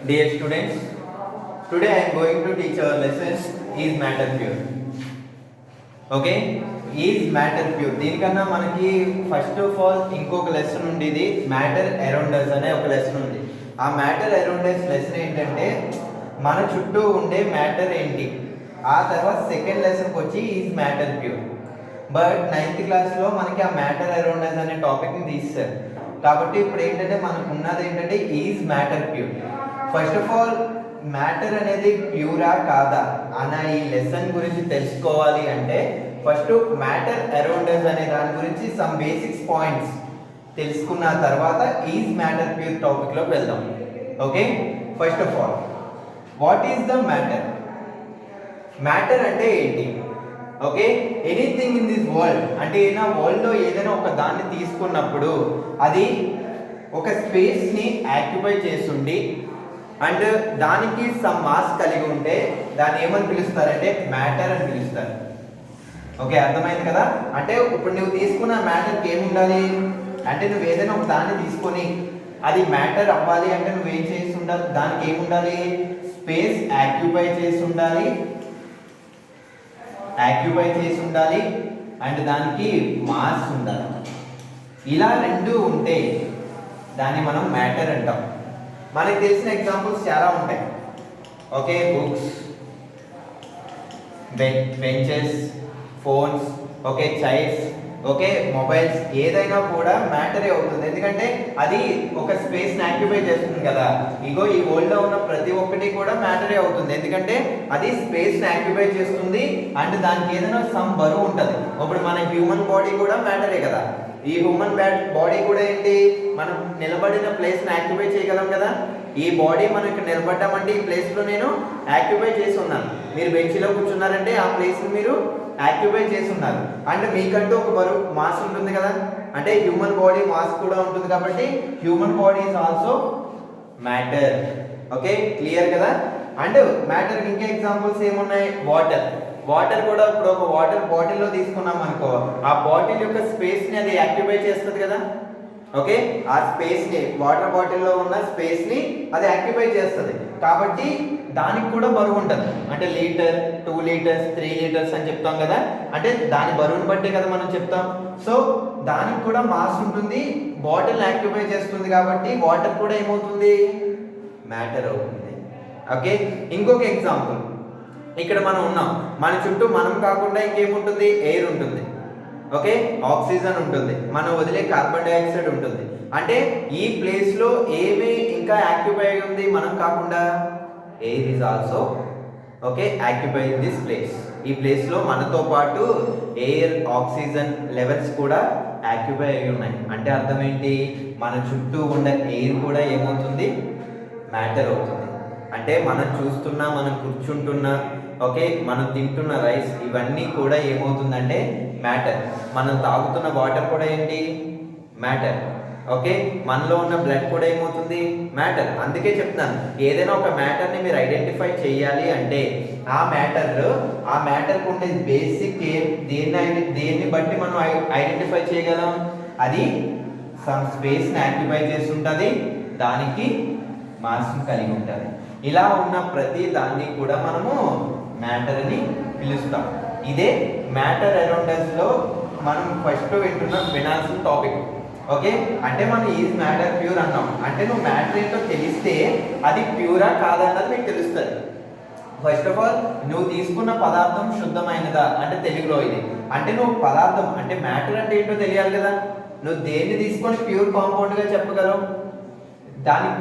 Dear students, today I am going to teach our lesson is matter pure. Okay, is matter pure. దీనికన్నా మనకి first of all ఇంకొక lesson ఉండేది matter around us అనే ఒక lesson ఉంది. ఆ matter around us lesson ఏంటంటే మన చుట్టూ ఉండే మ్యాటర్ ఏంటి. ఆ తర్వాత సెకండ్ లెసన్కి వచ్చి is matter pure. But 9th క్లాస్లో మనకి ఆ మ్యాటర్ అరౌండ్ us అనే టాపిక్ని తీస్తారు. కాబట్టి ఇప్పుడు ఏంటంటే మనకు ఉన్నది ఏంటంటే is matter pure. First of all matter అనేది ప్యూరా కాదా అన్న ఈ లెసన్ గురించి తెలుసుకోవాలి అంటే ఫస్ట్ మ్యాటర్ అరౌండ్ us అనే దాని గురించి సమ్ బేసిక్స్ పాయింట్స్ తెలుసుకున్న తర్వాత ఈజ్ మ్యాటర్ ప్యూర్ టాపిక్లోకి వెళ్దాం. Okay, first of all what is the matter? Matter అంటే ఏంటి? Okay, anything in this world అంటే ఏదైనా వరల్డ్లో ఏదైనా ఒక దాన్ని తీసుకున్నప్పుడు అది ఒక స్పేస్ని ఆక్యుపై చేస్తుండి అండ్ దానికి సమ్ మాస్ కలిగి ఉంటే దాన్ని ఏమని పిలుస్తారంటే మ్యాటర్ అని పిలుస్తారు. ఓకే, అర్థమైంది కదా? అంటే ఇప్పుడు నువ్వు తీసుకున్న మ్యాటర్కి ఏమి ఉండాలి అంటే నువ్వు ఏదైనా ఒక దాన్ని తీసుకొని అది మ్యాటర్ అవ్వాలి అంటే నువ్వేం చేసి ఉండాలి, దానికి ఏమి ఉండాలి, స్పేస్ ఆక్యుపై చేసి ఉండాలి అండ్ దానికి మాస్ ఉండాలి. ఇలా రెండు ఉంటే దాన్ని మనం మ్యాటర్ అంటాం. మనకి తెలిసిన ఎగ్జాంపుల్స్ చాలా ఉంటాయి. Okay, books, benches, phones, okay, chairs, okay, mobiles, ఏదైనా కూడా మ్యాటరే అవుతుంది. ఎందుకంటే అది ఒక స్పేస్ని ఆక్యుపై చేస్తుంది కదా. ఇగో ఈ వరల్డ్లో ఉన్న ప్రతి ఒక్కటి కూడా మ్యాటరే అవుతుంది. ఎందుకంటే అది స్పేస్ని ఆక్యుపై చేస్తుంది అండ్ దానికి ఏదైనా సమ్ బరువు ఉంటుంది. ఇప్పుడు మన హ్యూమన్ బాడీ కూడా మ్యాటరే కదా. ఈ హ్యూమన్ బాడీ కూడా ఏంటి, మనం నిలబడిన ప్లేస్ని ఆక్యుపై చేయగలం కదా. ఈ బాడీ మనకి నిలబడ్డామంటే ఈ ప్లేస్లో నేను ఆక్యుపై చేసి ఉన్నాను. మీరు బెంచ్లో కూర్చున్నారంటే ఆ ప్లేస్ని మీరు ఆక్యుపై చేసి ఉన్నారు. అండ్ మీకంటూ ఒక బరువు మాస్ ఉంటుంది కదా. అంటే హ్యూమన్ బాడీ మాస్ కూడా ఉంటుంది కాబట్టి human body is also matter. Okay, clear కదా? అండ్ మ్యాటర్ ఇంకా ఎగ్జాంపుల్స్ ఏమున్నాయి? వాటర్ కూడా ఇప్పుడు ఒక వాటర్ బాటిల్లో తీసుకున్నాం అనుకో, ఆ బాటిల్ యొక్క స్పేస్ని అది ఆక్యుపై చేస్తుంది కదా. ఓకే, ఆ స్పేస్ని వాటర్ బాటిల్లో ఉన్న స్పేస్ని అది ఆక్యుపై చేస్తుంది కాబట్టి దానికి కూడా బరువు ఉంటుంది. అంటే లీటర్, 2 లీటర్స్, 3 లీటర్స్ అని చెప్తాం కదా. అంటే దాని బరువుని బట్టే కదా మనం చెప్తాం. సో దానికి కూడా మాస్ ఉంటుంది, బాటిల్ ఆక్యుపై చేస్తుంది కాబట్టి వాటర్ కూడా ఏమవుతుంది, మ్యాటర్ అవుతుంది. ఓకే, ఇంకొక ఎగ్జాంపుల్, ఇక్కడ మనం ఉన్నాం, మన చుట్టూ మనం కాకుండా ఇంకేముంటుంది, ఎయిర్ ఉంటుంది. ఓకే, ఆక్సిజన్ ఉంటుంది, మనం వదిలే కార్బన్ డైఆక్సైడ్ ఉంటుంది. అంటే ఈ ప్లేస్లో ఏమి ఇంకా ఆక్యుపై ఉంది మనం కాకుండా, air is also okay occupy in this place. ఈ ప్లేస్లో మనతో పాటు ఎయిర్, ఆక్సిజన్ లెవెల్స్ కూడా ఆక్యుపై అయి ఉన్నాయి. అంటే అర్థం ఏంటి, మన చుట్టూ ఉండే ఎయిర్ కూడా ఏమవుతుంది, మ్యాటర్ అవుతుంది. అంటే మనం చూస్తున్నా, మనం కూర్చుంటున్నా, ఓకే, మనం తింటున్న రైస్, ఇవన్నీ కూడా ఏమవుతుందంటే మ్యాటర్. మనం తాగుతున్న వాటర్ కూడా ఏంటి, మ్యాటర్. ఓకే, మనలో ఉన్న బ్లడ్ కూడా ఏమవుతుంది, మ్యాటర్. అందుకే చెప్తున్నాను, ఏదైనా ఒక మ్యాటర్ని మీరు ఐడెంటిఫై చేయాలి అంటే ఆ మ్యాటర్కి ఉండే బేసిక్ దేన్ని బట్టి మనం ఐడెంటిఫై చేయగలం, అది సమ్ స్పేస్ని ఆక్యుపై చేసి ఉంటుంది, దానికి మాస్ని కలిగి ఉంటుంది. ఇలా ఉన్న ప్రతి దాన్ని కూడా మనము మ్యాటర్ అని పిలుస్తాం. ఇదే మ్యాటర్ అరౌండ్ us లో మనం ఫస్ట్ వినాల్సిన టాపిక్. ఓకే, అంటే మనం ఈజ్ మ్యాటర్ ప్యూర్ అన్నాం అంటే నువ్వు మ్యాటర్ ఏంటో తెలిస్తే అది ప్యూరా కాదన్నది మీకు తెలుస్తుంది. ఫస్ట్ ఆఫ్ ఆల్ నువ్వు తీసుకున్న పదార్థం శుద్ధమైనదా అంటే తెలుగులో ఇది. అంటే నువ్వు పదార్థం అంటే మ్యాటర్ అంటే ఏంటో తెలియాలి కదా. నువ్వు దేన్ని తీసుకొని ప్యూర్ కాంపౌండ్గా చెప్పగలవు, దాన్ని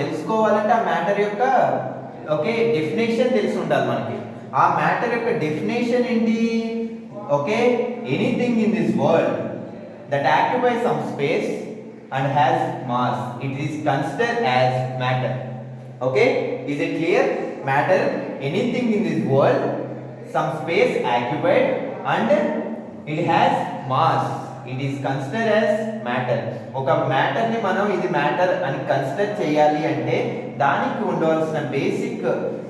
తెలుసుకోవాలంటే ఆ మ్యాటర్ యొక్క ఓకే డెఫినేషన్ తెలిసి ఉండాలి మనకి. ఆ మ్యాటర్ యొక్క డెఫినేషన్ ఏంటి, okay, anything in this world that occupies some space and has mass, it is considered as matter. Okay, is it clear? Matter, anything in this world, some space occupied and it has mass, it is consider as matter. ఒక మ్యాటర్ని మనం ఇది matter అని consider చేయాలి అంటే దానికి ఉండవలసిన basic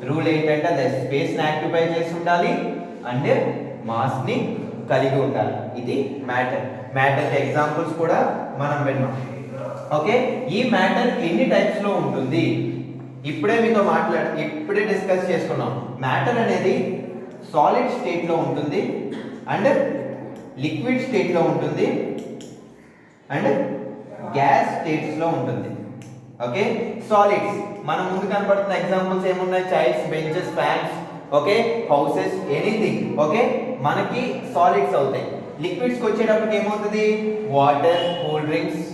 rule ఏంటంటే అది స్పేస్ని ఆక్యుపై చేసి ఉండాలి అండ్ మాస్ని కలిగి ఉండాలి. ఇది మ్యాటర్. మ్యాటర్ ఎగ్జాంపుల్స్ కూడా మనం విన్నాం. ఓకే, ఈ మ్యాటర్ ఎన్ని టైప్స్లో ఉంటుంది ఇప్పుడే డిస్కస్ చేసుకున్నాం. మ్యాటర్ అనేది సాలిడ్ స్టేట్లో ఉంటుంది అండ్ లిక్విడ్ స్టేట్లో ఉంటుంది అండ్ గ్యాస్ స్టేట్స్లో ఉంటుంది. ఓకే, సాలిడ్స్ మన ముందు కనబడుతున్న ఎగ్జాంపుల్స్ ఏమున్నాయి? Chairs, benches, fans, okay, houses, anything okay మనకి సాలిడ్స్ అవుతాయి. లిక్విడ్స్కి వచ్చేటప్పటికి ఏమవుతుంది? Water, cool drinks,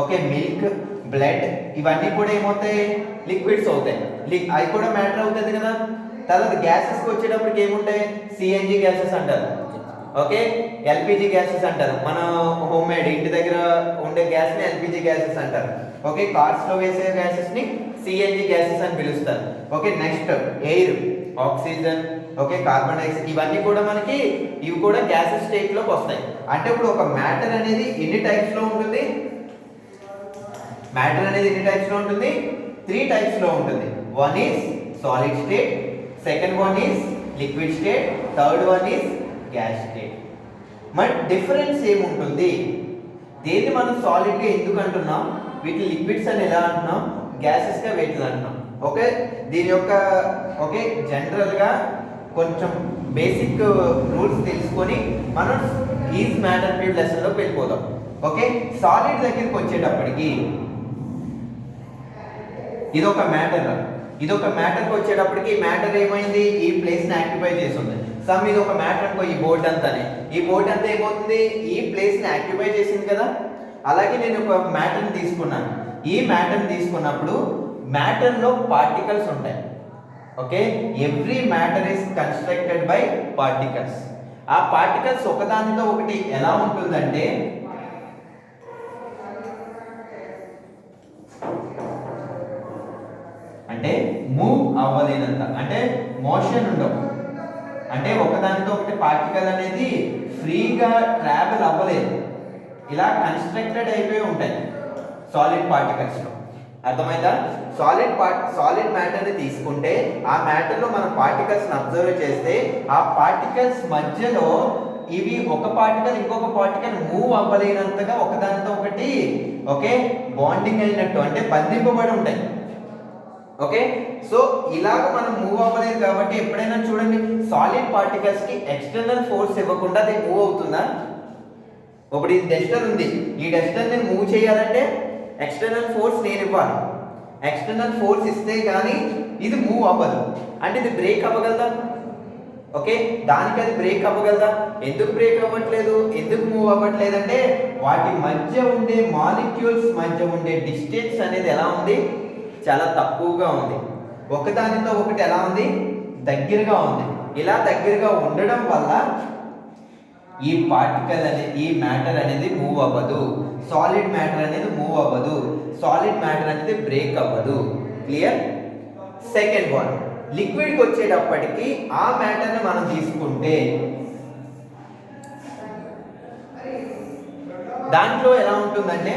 okay, milk, blood, ఇవన్నీ కూడా ఏమవుతాయి? లిక్విడ్స్ అవుతాయి. అవి కూడా మ్యాటర్ అవుతుంది కదా. తర్వాత గ్యాసెస్కి వచ్చేటప్పటికి ఏముంటాయి? సిఎన్జి గ్యాసెస్ అంటారు, ఓకే, ఎల్పిజి గ్యాసెస్ అంటారు. మన హోమ్ మేడ్ ఇంటి దగ్గర ఉండే గ్యాస్ని ఎల్పిజి గ్యాసెస్ అంటారు. ఓకే, కార్స్లో వేసే గ్యాసెస్ని సిఎన్జి గ్యాసెస్ అని పిలుస్తారు. Okay, next air, oxygen, okay, carbon dioxide, ఇవన్నీ కూడా ఇవి కూడా గ్యాసెస్ స్టేట్లోకి వస్తాయి. అంటే ఇప్పుడు ఒక మ్యాటర్ అనేది ఎన్ని టైప్స్లో ఉంటుంది? మ్యాటర్ అనేది ఎన్ని టైప్స్లో ఉంటుంది? 3 టైప్స్లో ఉంటుంది. One is solid state, second one is liquid state, third one is gas state. మరి డిఫరెన్స్ ఏముంటుంది? దేన్ని మనం సాలిడ్గా ఎందుకు అంటున్నాం, వీటి లిక్విడ్స్ అని ఎలా అంటున్నాం, గ్యాసెస్గా వీటిని అంటున్నాం? ఓకే, దీని యొక్క ఓకే జనరల్గా కొంచెం బేసిక్ రూల్స్ తెలుసుకొని మనం ఈజ్ మ్యాటర్ పీరియడ్ లెసన్లోకి వెళ్ళిపోదాం. ఓకే, సాలిడ్ దగ్గరికి వచ్చేటప్పటికి ఇదొక మ్యాటర్కి వచ్చేటప్పటికి మ్యాటర్ ఏమైంది? ఈ ప్లేస్ని ఆక్యుపై చేస్తుంది. సమ్ ఇది ఒక మ్యాటర్ అనుకో, ఈ బోర్డ్ అంతానే, ఈ బోర్డ్ అంతా ఏమవుతుంది? ఈ ప్లేస్ని ఆక్యుపై చేసింది కదా. అలాగే నేను ఒక మ్యాటర్ని తీసుకున్నాను. ఈ మ్యాటర్ని తీసుకున్నప్పుడు మ్యాటర్లో పార్టికల్స్ ఉంటాయి. Okay, every matter is constructed by particles. ఆ పార్టికల్స్ ఒకదానితో ఒకటి ఎలా ఉంటుందంటే మూవ్ అవ్వలేనంత, అంటే మోషన్ ఉండవు. అంటే ఒకదానితో ఒకటి పార్టికల్ అనేది ఫ్రీగా ట్రావెల్ అవ్వలేదు, ఇలా కన్స్ట్రక్టెడ్ అయిపోయి ఉంటాయి సాలిడ్ పార్టికల్స్లో. అర్థమైందా? సాలిడ్ మ్యాటర్ని తీసుకుంటే ఆ మ్యాటర్లో మనం పార్టికల్స్ని అబ్జర్వ్ చేస్తే ఆ పార్టికల్స్ మధ్యలో ఇవి ఒక పార్టికల్ ఇంకొక పార్టికల్ మూవ్ అవ్వలేనంతగా ఒకదానితో ఒకటి ఓకే బాండింగ్ అయినట్టు, అంటే బంధింపబడి ఉంటాయి. ఓకే, సో ఇలాగ మనం మూవ్ అవ్వలేదు కాబట్టి ఎప్పుడైనా చూడండి సాలిడ్ పార్టికల్స్ కి ఎక్స్టర్నల్ ఫోర్స్ ఇవ్వకుండా అది మూవ్ అవుతుందా? ఇప్పుడు ఈ డస్టర్ ఉంది, ఈ డస్టర్ ని మూవ్ చేయాలంటే ఎక్స్టర్నల్ ఫోర్స్ నేను ఇవ్వాలి. ఎక్స్టర్నల్ ఫోర్స్ ఇస్తే కానీ ఇది మూవ్ అవ్వదు. అంటే ఇది బ్రేక్ అవ్వగలదా? ఓకే, దానికి అది బ్రేక్ అవ్వగలదా? ఎందుకు బ్రేక్ అవ్వట్లేదు, ఎందుకు మూవ్ అవ్వట్లేదు అంటే వాటి మధ్య ఉండే మాలిక్యూల్స్ మధ్య ఉండే డిస్టెన్స్ అనేది ఎలా ఉంది? చాలా తక్కువగా ఉంది. ఒకదానితో ఒకటి ఎలా ఉంది? దగ్గరగా ఉంది. ఇలా దగ్గరగా ఉండడం వల్ల ఈ పార్టికల్ అనేది, ఈ మ్యాటర్ అనేది మూవ్ అవ్వదు. సాలిడ్ మ్యాటర్ అనేది మూవ్ అవ్వదు. సాలిడ్ మ్యాటర్ అనేది బ్రేక్ అవ్వదు. క్లియర్? సెకండ్ వన్, లిక్విడ్కి వచ్చేటప్పటికి ఆ మ్యాటర్ని మనం తీసుకుంటే దాంట్లో ఎలా ఉంటుందంటే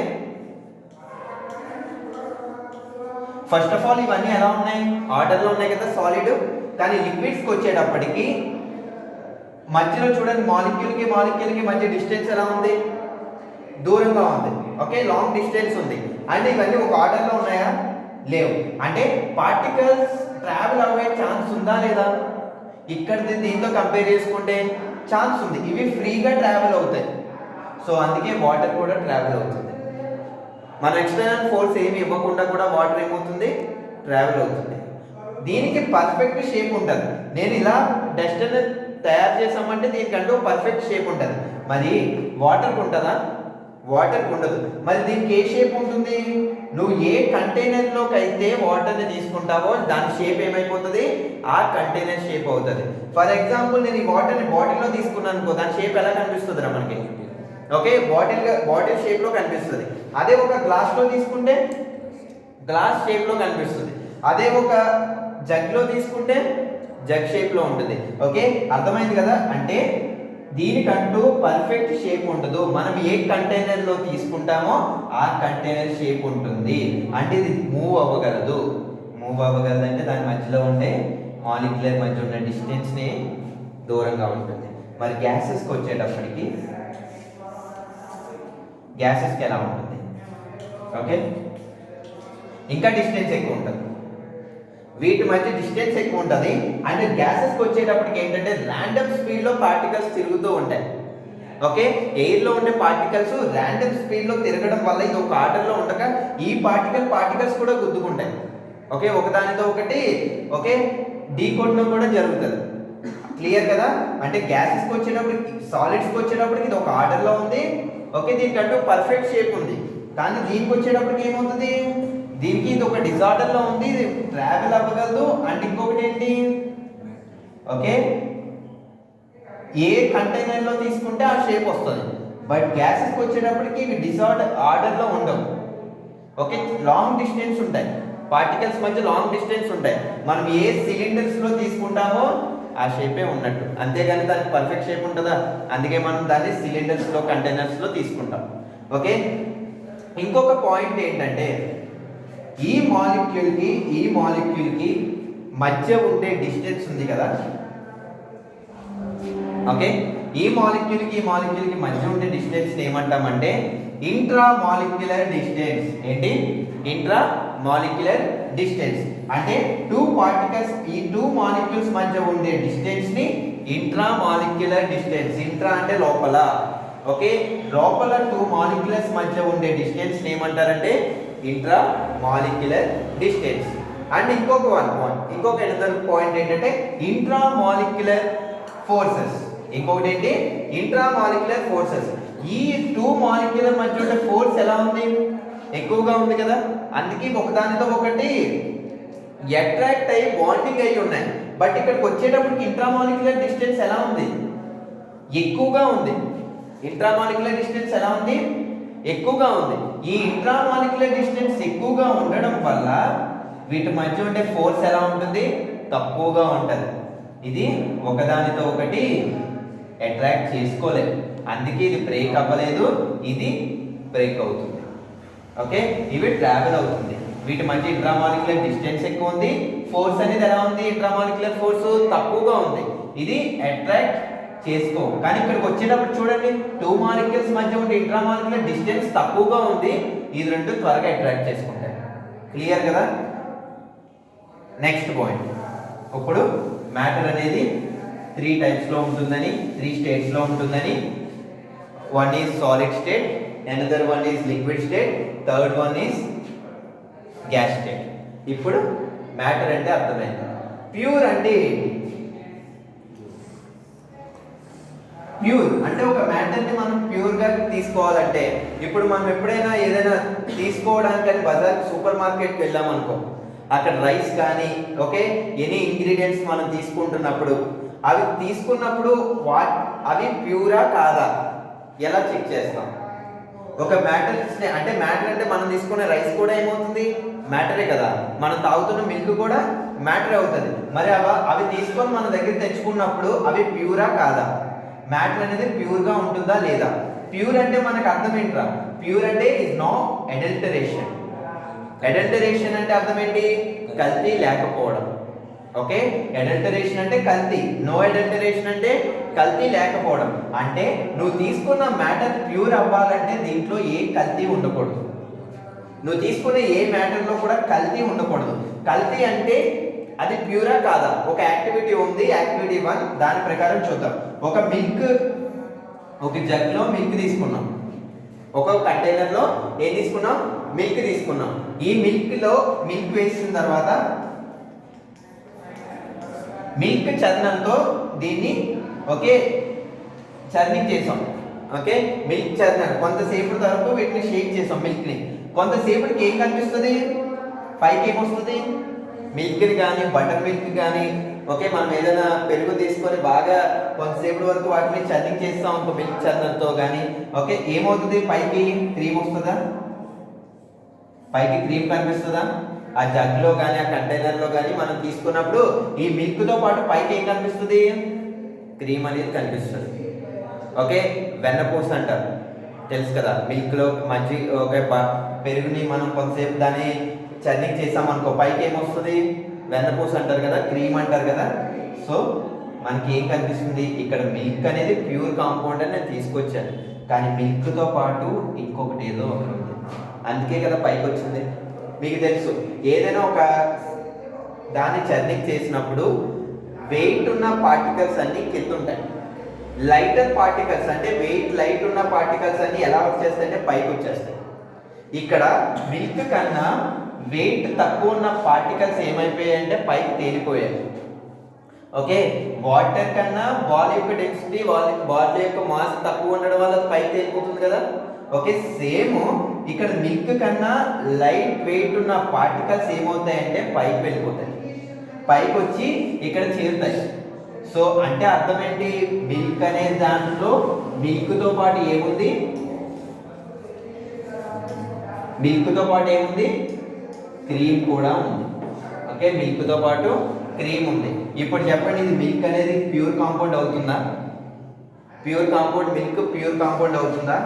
ఫస్ట్ ఆఫ్ ఆల్ ఇవన్నీ ఎలా ఉన్నాయి? ఆర్డర్లో ఉన్నాయి కదా సాలిడ్. కానీ లిక్విడ్స్కి వచ్చేటప్పటికి మధ్యలో చూడండి మాలిక్యూల్కి మధ్య డిస్టెన్స్ ఎలా ఉంది? దూరంగా ఉంది. ఓకే, లాంగ్ డిస్టెన్స్ ఉంది. అంటే ఇవన్నీ ఒక ఆర్డర్లో ఉన్నాయా? లేవు. అంటే పార్టికల్స్ ట్రావెల్ అవ్వే ఛాన్స్ ఉందా లేదా? ఇక్కడ దీంతో కంపేర్ చేసుకుంటే ఛాన్స్ ఉంది. ఇవి ఫ్రీగా ట్రావెల్ అవుతాయి. సో అందుకే వాటర్ కూడా ట్రావెల్ అవుతుంది. మన ఎక్స్టర్నల్ ఫోర్స్ ఏమి ఇవ్వకుండా కూడా వాటర్ ఏమవుతుంది? ట్రావెల్ అవుతుంది. దీనికి పర్ఫెక్ట్ షేప్ ఉంటుంది. నేను ఇలా డస్ట్ని తయారు చేసామంటే దీనికంటూ పర్ఫెక్ట్ షేప్ ఉంటుంది. మరి వాటర్కి ఉంటుందా? వాటర్కి ఉండదు. మరి దీనికి ఏ షేప్ ఉంటుంది? నువ్వు ఏ కంటైనర్లోకి అయితే వాటర్ని తీసుకుంటావో దాని షేప్ ఏమైపోతుంది? ఆ కంటైనర్ షేప్ అవుతుంది. ఫర్ ఎగ్జాంపుల్ నేను ఈ వాటర్ని బాటిల్లో తీసుకున్నాను అనుకో, దాని షేప్ ఎలా కనిపిస్తుంది రా మనకి? ఓకే, బాటిల్ షేప్లో కనిపిస్తుంది. అదే ఒక గ్లాస్లో తీసుకుంటే గ్లాస్ షేప్లో కనిపిస్తుంది. అదే ఒక జగ్లో తీసుకుంటే జగ్ షేప్లో ఉంటుంది. ఓకే, అర్థమైంది కదా? అంటే దీనికంటూ పర్ఫెక్ట్ షేప్ ఉండదు. మనం ఏ కంటైనర్లో తీసుకుంటామో ఆ కంటైనర్ షేప్ ఉంటుంది. అంటే ఇది మూవ్ అవ్వగలదు. అంటే దాని మధ్యలో ఉండే మాలిక్యులర్ మధ్య ఉన్న డిస్టెన్స్ని దూరంగా ఉంటుంది. మరి గ్యాసెస్కి వచ్చేటప్పటికి గ్యాసెస్కి ఎలా ఉంటుంది? ఓకే, ఇంకా డిస్టెన్స్ ఎక్కువ ఉంటుంది. వీటి మధ్య డిస్టెన్స్ ఎక్కువ ఉంటుంది. అండ్ గ్యాసెస్కి వచ్చేటప్పటికి ఏంటంటే ర్యాండమ్ స్పీడ్లో పార్టికల్స్ తిరుగుతూ ఉంటాయి. ఓకే, ఎయిర్లో ఉండే పార్టికల్స్ ర్యాండమ్ స్పీడ్లో తిరగడం వల్ల ఇది ఒక ఆర్డర్లో ఉండక ఈ పార్టికల్స్ కూడా గుద్దుకుంటాయి. ఓకే, ఒకదానితో ఒకటి ఓకే ఢీకొట్టడం కూడా జరుగుతుంది. క్లియర్ కదా? అంటే గ్యాసెస్కి వచ్చేటప్పటికి సాలిడ్స్కి వచ్చేటప్పటికి ఇది ఒక ఆర్డర్లో ఉంది. ఓకే, దీనికంటూ పర్ఫెక్ట్ షేప్ ఉంది. కానీ దీనికి వచ్చేటప్పటికి ఏమవుతుంది, దీనికి ఇది ఒక డిజార్డర్లో ఉంది, ఇది ట్రావెల్ అవ్వగలదు. అండ్ ఇంకొకటి ఏంటి, ఓకే ఏ కంటైనర్లో తీసుకుంటే ఆ షేప్ వస్తుంది. బట్ గ్యాసెస్కి వచ్చేటప్పటికి ఇవి ఆర్డర్లో ఉండవు. ఓకే, లాంగ్ డిస్టెన్స్ ఉంటాయి, పార్టికల్స్ మధ్య లాంగ్ డిస్టెన్స్ ఉంటాయి. మనం ఏ సిలిండర్స్లో తీసుకుంటామో ఆ షేపే ఉన్నట్టు, అంతేగాని దానికి పర్ఫెక్ట్ షేప్ ఉంటుందా? అందుకే మనం దాన్ని సిలిండర్స్లో కంటైనర్స్లో తీసుకుంటాం. ఓకే, ఇంకొక పాయింట్ ఏంటంటే ఈ మాలిక్యూల్కి మధ్య ఉండే డిస్టెన్స్ ఉంది కదా. ఓకే, ఈ మాలిక్యూల్కి మధ్య ఉండే డిస్టెన్స్ ఏమంటామంటే ఇంట్రా మాలిక్యులర్ డిస్టెన్స్. ఏంటి? ఇంట్రా మాలిక్యులర్ డిస్టెన్స్ అంటే టూ పార్టికల్స్, ఈ టూ మాలిక్యూల్స్ మధ్య ఉండే డిస్టెన్స్ ని ఇంట్రా మాలిక్యులర్ డిస్టెన్స్. ఇంట్రా అంటే లోపల. ఓకే, లోపల టూ మాలిక్యులర్స్ మధ్య ఉండే డిస్టెన్స్ ఏమంటారంటే ఇంట్రా మాలిక్యులర్ డిస్టెన్స్. అండ్ ఇంకొక అనదర్ పాయింట్ ఏంటంటే ఇంట్రా మాలిక్యులర్ ఫోర్సెస్. ఇంకొకటి ఏంటి? Intra molecular forces. ఈ టూ మాలిక్యులర్ మధ్య ఉండే ఫోర్స్ ఎలా ఉంది? ఎక్కువగా ఉంది కదా. అందుకే ఒకదానితో ఒకటి అట్రాక్ట్ అయ్యి బాండింగ్ అయ్యి ఉన్నాయి. బట్ ఇక్కడికి వచ్చేటప్పటికి ఇంట్రామాలిక్యులర్ డిస్టెన్స్ ఎలా ఉంది? ఎక్కువగా ఉంది. ఇంట్రామాలిక్యులర్ డిస్టెన్స్ ఎలా ఉంది? ఎక్కువగా ఉంది. ఈ ఇంట్రామాలిక్యులర్ డిస్టెన్స్ ఎక్కువగా ఉండడం వల్ల వీటి మధ్య ఉండే ఫోర్స్ ఎలా ఉంటుంది? తక్కువగా ఉంటుంది. ఇది ఒకదానితో ఒకటి అట్రాక్ట్ చేసుకోలేదు, అందుకే ఇది బ్రేక్ అవ్వలేదు, ఇది బ్రేక్ అవుతుంది. ఓకే, ఇవి ట్రావెల్ అవుతుంది. వీటి మధ్య ఇంట్రామాలిక్యులర్ డిస్టెన్స్ ఎక్కువ ఉంది, ఫోర్స్ అనేది ఎలా ఉంది? ఇంట్రామాలిక్యులర్ ఫోర్స్ తక్కువగా ఉంది. ఇది అట్రాక్ట్ చేసుకో. కానీ ఇక్కడికి వచ్చేటప్పుడు చూడండి, టూ మాలిక్యూల్స్ మధ్య ఉండే ఇంట్రామాలిక్యులర్ డిస్టెన్స్ తక్కువగా ఉంది, ఇది రెండు త్వరగా అట్రాక్ట్ చేసుకుంటాయి. క్లియర్ కదా? నెక్స్ట్ పాయింట్, ఇప్పుడు మ్యాటర్ అనేది 3 టైప్స్లో ఉంటుందని, 3 స్టేట్స్లో ఉంటుందని. One is solid state, another one is liquid state, third one is gas state. ఇప్పుడు మ్యాటర్ అంటే అర్థమైంది. ప్యూర్ అంటే ఏంటి? ప్యూర్ అంటే ఒక మ్యాటర్ని మనం ప్యూర్గా తీసుకోవాలంటే, ఇప్పుడు మనం ఎప్పుడైనా ఏదైనా తీసుకోవడానికి బజార్ సూపర్ మార్కెట్కి వెళ్ళామనుకో, అక్కడ రైస్ కానీ ఓకే ఎనీ ఇంగ్రీడియంట్స్ మనం తీసుకుంటున్నప్పుడు అవి తీసుకున్నప్పుడు అవి ప్యూరా కాదా ఎలా చెక్ చేస్తాం? ఒక మ్యాటర్ అంటే మ్యాటర్ అంటే మనం తీసుకునే రైస్ కూడా ఏమవుతుంది? మ్యాటరే కదా. మనం తాగుతున్న మిల్క్ కూడా మ్యాటర్ అవుతుంది. మరి అవి తీసుకొని మన దగ్గర తెచ్చుకున్నప్పుడు అవి ప్యూరా కాదా? మ్యాటర్ అనేది ప్యూర్గా ఉంటుందా లేదా? ప్యూర్ అంటే మనకు అర్థం ఏంట్రా? ప్యూర్ అంటే ఇస్ నో అడల్టరేషన్. అడల్టరేషన్ అంటే అర్థం ఏంటి? కల్తీ లేకపోవడం. ఓకే, అడల్టరేషన్ అంటే కల్తీ, నో అడల్టరేషన్ అంటే కల్తీ లేకపోవడం. అంటే నువ్వు తీసుకున్న మ్యాటర్ ప్యూర్ అవ్వాలంటే దీంట్లో ఏ కల్తీ ఉండకూడదు. నువ్వు తీసుకునే ఏ మ్యాటర్లో కూడా కల్తీ ఉండకూడదు. కల్తీ అంటే అది ప్యూరా కాదా? ఒక యాక్టివిటీ ఉంది, యాక్టివిటీ 1, దాని ప్రకారం చూద్దాం. ఒక జగ్లో మిల్క్ తీసుకున్నాం, ఒక కంటైనర్లో ఏం తీసుకున్నాం? మిల్క్ తీసుకున్నాం. ఈ మిల్క్ వేసిన తర్వాత మిల్క్ చర్నంతో దీన్ని ఓకే చర్నింగ్ చేసాం. ఓకే, మిల్క్ చర్నర్ కొంతసేపు వరకు వీటిని షేక్ చేసాం. మిల్క్ని కొంతసేపటికి ఏం కనిపిస్తుంది? పైకి ఏమొస్తుంది? మిల్క్ని కానీ బటర్ మిల్క్ కానీ ఓకే మనం ఏదైనా పెరుగు తీసుకొని బాగా కొంతసేపు వరకు వాటిని చర్నింగ్ చేస్తాం ఇంకో మిల్క్ చర్నర్తో కానీ ఓకే ఏమవుతుంది? పైకి క్రీమ్ వస్తుందా? పైకి క్రీమ్ కనిపిస్తుందా? ఆ జగ్లో కానీ ఆ కంటైనర్లో కానీ మనం తీసుకున్నప్పుడు ఈ మిల్క్తో పాటు పైకి ఏం కనిపిస్తుంది? క్రీమ్ అనేది కనిపిస్తుంది. ఓకే, వెన్నపూస అంటారు, తెలుసు కదా. మిల్క్లో మంచి ఓకే పెరుగుని మనం కొంతసేపు దాన్ని చర్నింగ్ చేసామనుకో పైకి ఏమొస్తుంది? వెన్నపూస అంటారు కదా, క్రీమ్ అంటారు కదా. సో మనకి ఏం కనిపిస్తుంది? ఇక్కడ మిల్క్ అనేది ప్యూర్ కాంపౌండ్ అని నేను తీసుకొచ్చాను, కానీ మిల్క్తో పాటు ఇంకొకటి ఏదో ఒకటి ఉంది, అందుకే కదా పైకి వచ్చింది. మీకు తెలుసు ఏదైనా ఒక దాన్ని చర్నింగ్ చేసినప్పుడు వెయిట్ ఉన్న పార్టికల్స్ అన్ని కింద ఉంటాయి. లైటర్ పార్టికల్స్ అంటే వెయిట్ లైట్ ఉన్న పార్టికల్స్ అన్ని ఎలా వచ్చేస్తాయి అంటే పైకి వచ్చేస్తాయి. ఇక్కడ మిల్క్ కన్నా వెయిట్ తక్కువ ఉన్న పార్టికల్స్ ఏమైపోయాయి అంటే పైకి తేలిపోయాయి. ఓకే, వాటర్ కన్నా బాల్ యొక్క డెన్సిటీ బాల్ యొక్క మాస్ తక్కువ ఉండడం వల్ల పైకి తేలిపోతుంది కదా. ఓకే, సేమ్ ఇక్కడ మిల్క్ కన్నా లైట్ వెయిట్ ఉన్న పార్టికల్స్ ఏమవుతాయంటే పైకి వెళ్ళిపోతాయి, పైకి వచ్చి ఇక్కడ చేరుతాయి. సో అంటే అర్థం ఏంటి, మిల్క్ అనే దాంట్లో మిల్క్తో పాటు ఏముంది, మిల్క్తో పాటు ఏముంది, క్రీమ్ కూడా ఉంది. ఓకే, మిల్క్తో పాటు క్రీమ్ ఉంది. ఇప్పుడు చెప్పండి, ఇది మిల్క్ అనేది ప్యూర్ కాంపౌండ్ అవుతుందా? Pure compound milk pure compound అవుతుందా?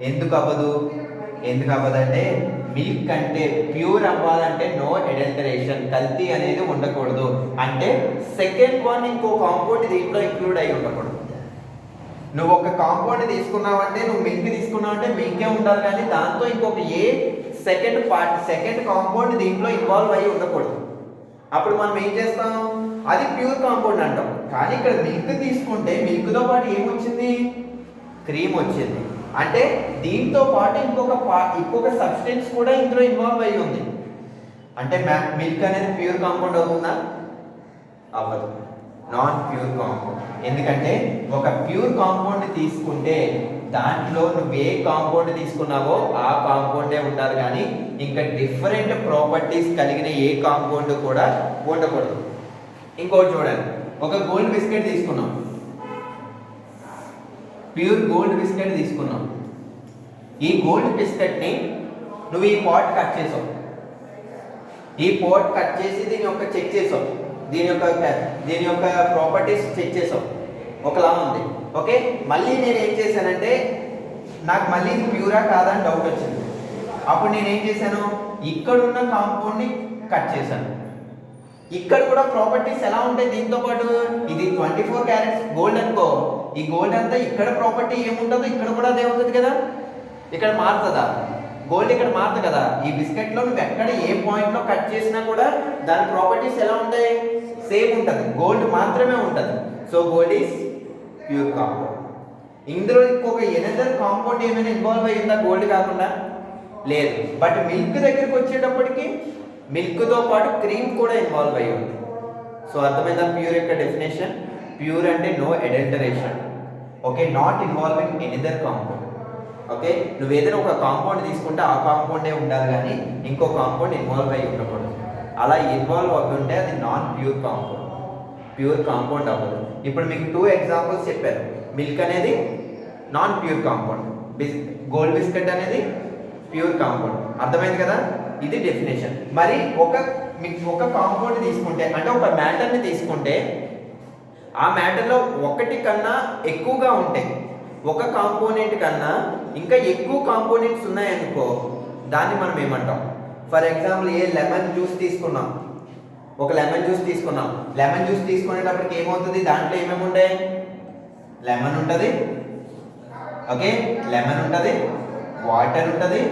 ఎందుకు అవ్వదు? ఎందుకు అవ్వదంటే మిల్క్ అంటే ప్యూర్ అవ్వాలంటే నో అడల్టరేషన్, కల్తీ అనేది ఉండకూడదు. అంటే సెకండ్ వన్ ఇంకో కాంపౌండ్ దీంట్లో ఇంక్లూడ్ అయి ఉండకూడదు. నువ్వు ఒక కాంపౌండ్ తీసుకున్నావంటే, నువ్వు మిల్క్ తీసుకున్నావంటే మిల్కే ఉండాలి, కానీ దాంతో ఇంకొక సెకండ్ కాంపౌండ్ దీంట్లో ఇన్వాల్వ్ అయ్యి ఉండకూడదు. అప్పుడు మనం ఏం చేస్తాం, అది ప్యూర్ కాంపౌండ్ అంటాం. కానీ ఇక్కడ మిల్క్ తీసుకుంటే మిల్క్తో పాటు ఏమొచ్చింది, క్రీమ్ వచ్చింది. అంటే దీంతో పాటు ఇంకొక సబ్స్టెన్స్ కూడా ఇందులో ఇన్వాల్వ్ అయ్యి ఉంది. అంటే మిల్క్ అనేది ప్యూర్ కాంపౌండ్ అవుతుందా? అవ్వదు, నాన్ ప్యూర్ కాంపౌండ్. ఎందుకంటే ఒక ప్యూర్ కాంపౌండ్ తీసుకుంటే దాంట్లో నువ్వు ఏ కాంపౌండ్ తీసుకున్నావో ఆ కాంపౌండే ఉండాలి, కానీ ఇంకా డిఫరెంట్ ప్రాపర్టీస్ కలిగిన ఏ కాంపౌండ్ కూడా ఉండకూడదు. ఇంకోటి చూడండి, ఒక గోల్డ్ బిస్కెట్ తీసుకున్నాం, ప్యూర్ గోల్డ్ బిస్కెట్ తీసుకున్నాం. ఈ గోల్డ్ బిస్కెట్ని నువ్వు ఈ పాట్ కట్ చేసావు, ఈ పాట్ కట్ చేసి దీని యొక్క చెక్ చేసావు, దీని యొక్క ప్రాపర్టీస్ చెక్ చేసావు, ఒకలా ఉంది. ఓకే, మళ్ళీ నేను ఏం చేశానంటే నాకు మళ్ళీ ఇది ప్యూరా కాదా అని డౌట్ వచ్చింది. అప్పుడు నేను ఏం చేశాను, ఇక్కడున్న కాంపౌండ్ని కట్ చేశాను. ఇక్కడ కూడా ప్రాపర్టీస్ ఎలా ఉంటాయి దీంతో పాటు, ఇది 24 క్యారెట్స్ గోల్డ్ అనుకో, ఈ గోల్డ్ అంతా ఇక్కడ ప్రాపర్టీ ఏముంటుందో ఇక్కడ కూడా అదే ఉంటుంది కదా. ఇక్కడ మారుతుందా గోల్డ్, ఇక్కడ మారుతుంది కదా. ఈ బిస్కెట్లో నువ్వు ఎక్కడ ఏ పాయింట్లో కట్ చేసినా కూడా దాని ప్రాపర్టీస్ ఎలా ఉంటాయి, సేమ్ ఉంటుంది, గోల్డ్ మాత్రమే ఉంటుంది. So gold is pure compound. ఇందులో ఇంకొక ఎనదర్ కాంపౌండ్ ఏమైనా ఇన్వాల్వ్ అయ్యిందా గోల్డ్ కాకుండా? లేదు. బట్ మిల్క్ దగ్గరికి వచ్చేటప్పటికి మిల్క్తో పాటు క్రీమ్ కూడా ఇన్వాల్వ్ అయ్యి ఉంది. సో అర్థమైందా ప్యూర్ యొక్క డెఫినేషన్? ప్యూర్ అంటే no adulteration. Okay, not involving another compound. Okay, నువ్వు ఏదైనా ఒక కాంపౌండ్ తీసుకుంటే ఆ కాంపౌండే ఉండాలి, కానీ ఇంకో కాంపౌండ్ ఇన్వాల్వ్ అయ్యి ఉండకూడదు. అలా ఇన్వాల్వ్ అవ్వి ఉంటే అది non pure compound, pure compound అవ్వదు. ఇప్పుడు మీకు 2 ఎగ్జాంపుల్స్ చెప్పారు. మిల్క్ అనేది non pure compound, gold biscuit అనేది ప్యూర్ కాంపౌండ్. అర్థమైంది కదా, ఇది డెఫినేషన్. మరి ఒక కాంపౌండ్ తీసుకుంటే, అంటే ఒక మ్యాటర్ని తీసుకుంటే ఆ మ్యాటర్లో ఒకటి కన్నా ఎక్కువగా ఉంటాయి, ఒక కాంపోనెంట్ కన్నా ఇంకా ఎక్కువ కాంపోనెంట్స్ ఉన్నాయనుకో, దాన్ని మనం ఏమంటాం? ఫర్ ఎగ్జాంపుల్ లెమన్ జ్యూస్ తీసుకున్నాం, ఒక లెమన్ జ్యూస్ తీసుకున్నాం. లెమన్ జ్యూస్ తీసుకునేటప్పటికి ఏమవుతుంది, దాంట్లో ఏమేమి ఉంటాయి, లెమన్ ఉంటుంది, ఓకే, లెమన్ ఉంటుంది, వాటర్ ఉంటుంది,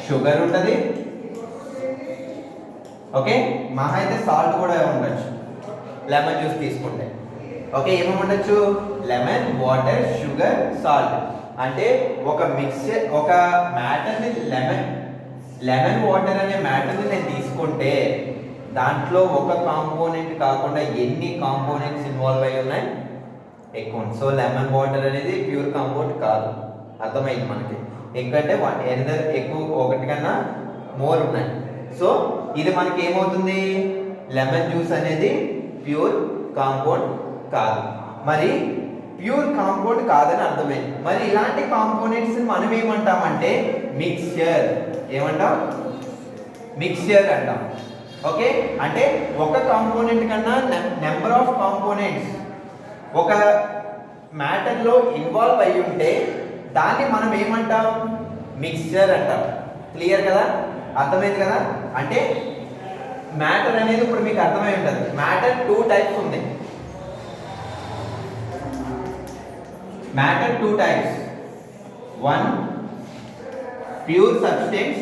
షుగర్ ఉంటుంది, ఓకే, మహా అయితే సాల్ట్ కూడా ఉండొచ్చు లెమన్ జ్యూస్ తీసుకుంటే. ఓకే, ఏమేమి ఉండొచ్చు, లెమన్, వాటర్, షుగర్, సాల్ట్. అంటే ఒక మిక్చర్, ఒక మ్యాటర్ని లెమన్ వాటర్ అనే మ్యాటర్ని నేను తీసుకుంటే దాంట్లో ఒక కాంపోనెంట్ కాకుండా ఎన్ని కాంపోనెంట్స్ ఇన్వాల్వ్ అయ్యి ఉన్నాయి, ఎక్కువ. సో లెమన్ వాటర్ అనేది ప్యూర్ కాంపౌండ్ కాదు. అర్థమైంది మనకి. ఎందుకంటే ఎక్కువ, ఒకటి కన్నా మోర్ ఉన్నాయి. సో ఇది మనకి ఏమవుతుంది, లెమన్ జ్యూస్ అనేది ప్యూర్ కాంపౌండ్ కాదు. మరి ప్యూర్ కాంపౌండ్ కాదని అర్థమైంది. మరి ఇలాంటి కాంపోనెంట్స్ మనం ఏమంటామంటే మిక్స్చర్. ఏమంటాం? మిక్స్చర్ అంటాం. ఓకే, అంటే ఒక కాంపోనెంట్ కన్నా నెంబర్ ఆఫ్ కాంపోనెంట్స్ ఒక మ్యాటర్లో ఇన్వాల్వ్ అయ్యి ఉంటే దాన్ని మనం ఏమంటాం, మిక్స్చర్ అంటాం. క్లియర్ కదా, అర్థమైంది కదా. అంటే మ్యాటర్ అనేది ఇప్పుడు మీకు అర్థమై ఉంటుంది. మ్యాటర్ 2 టైప్స్ ఉంది. Matter 2 types. 1 pure substance,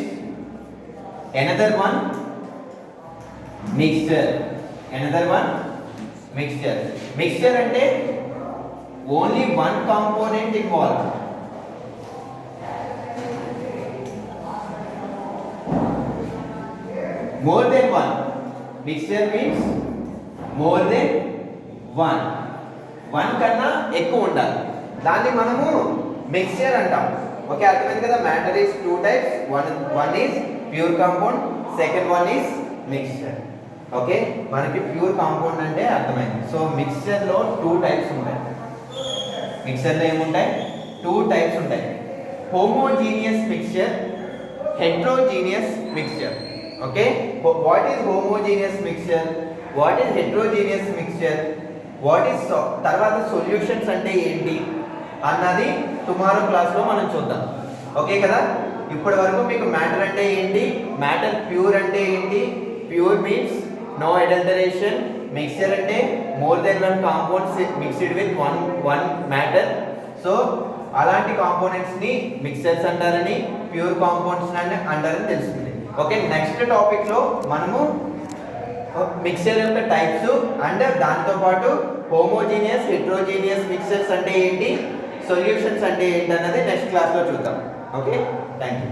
another one mixture. Another one mixture. Mixture అంటే only one component involve. More than one. Mixture means more than one. One కన్నా ఎక్కువ ఉండాలి, దాన్ని మనము మిక్స్చర్ అంటాం. ఓకే, అర్థమైంది కదా. Matter is two types. One is pure compound, second one is mixture. Okay, మనకి ప్యూర్ కాంపౌండ్ అంటే అర్థమైంది. సో మిక్స్చర్లో టూ టైప్స్ ఉంటాయి. మిక్స్చర్లో ఏముంటాయి? టూ టైప్స్ ఉంటాయి. Homogeneous mixture, heterogeneous mixture. Okay, what is homogeneous mixture, what is heterogeneous mixture, what is తర్వాత solutions అంటే ఏంటి అన్నది టుమారో క్లాస్లో మనం చూద్దాం. ఓకే కదా. ఇప్పటి వరకు మీకు మ్యాటర్ అంటే ఏంటి, మ్యాటర్ ప్యూర్ అంటే ఏంటి, pure means no adulteration. Mixture అంటే more than one compounds mixed with one matter. So అలాంటి కాంపోనెంట్స్ ని మిక్స్చర్స్ అంటారని, ప్యూర్ కాంపౌండ్స్ అంటారని తెలుస్తుంది. ఓకే, నెక్స్ట్ టాపిక్ లో మనము మిక్స్చర్ యొక్క టైప్స్ అండ్ దాంతో పాటు హోమోజీనియస్, హెట్రోజీనియస్ మిక్స్చర్స్ అంటే ఏంటి, సొల్యూషన్స్ అంటే ఏంటి అన్నది నెక్స్ట్ క్లాస్ లో చూద్దాం. Okay, thank you.